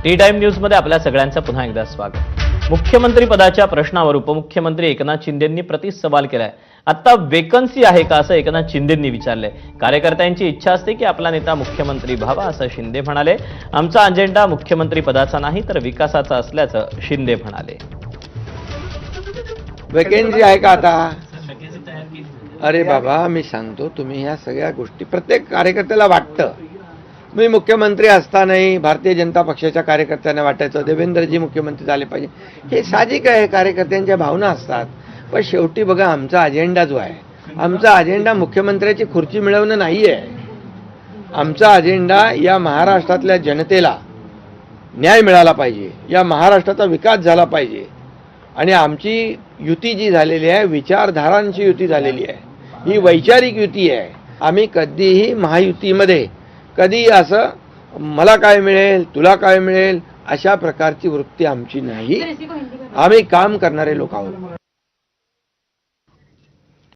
T time news मध्ये आपल्या सगळ्यांचं पुन्हा एकदा स्वागत। मुख्यमंत्री पदाच्या प्रश्नावर उपमुख्यमंत्री एकनाथ शिंदेंनी प्रतिसवाल केलाय। आता वेकन्सी आहे का असं एकनाथ शिंदेंनी विचारलंय। कार्यकर्त्यांची इच्छा असते की आपला नेता मुख्यमंत्री व्हावा असं शिंदे म्हणाले। आमचा अजेंडा मुख्यमंत्री पदाचा नाही तर विकासाचा असल्याचं शिंदे म्हणाले। वेकन्सी आहे का आता? अरे बाबा, मी सांगतो, तुम्ही ह्या सगळ्या गोष्टी प्रत्येक कार्यकर्त्याला वाटतं। मी मुख्यमंत्री असतानाही भारतीय जनता पक्षाच्या कार्यकर्त्यांना वाटायचं देवेंद्रजी मुख्यमंत्री झाले पाहिजे, हे साहजिक आहे, कार्यकर्त्यांच्या भावना असतात। पण शेवटी बघा, आमचा अजेंडा जो आहे, आमचा अजेंडा मुख्यमंत्र्याची खुर्ची मिळवणं नाही आहे। आमचा अजेंडा या महाराष्ट्रातल्या जनतेला न्याय मिळाला पाहिजे, या महाराष्ट्राचा विकास झाला पाहिजे। आणि आमची युती जी झालेली आहे, विचारधारांची युती झालेली आहे, ही वैचारिक युती आहे। आम्ही कधीही महायुतीमध्ये कधी असं मला काय मिळेल तुला काय मिळेल अशा प्रकारची वृत्ती आमची नाही। आम्ही काम करणारे लोक आहोत।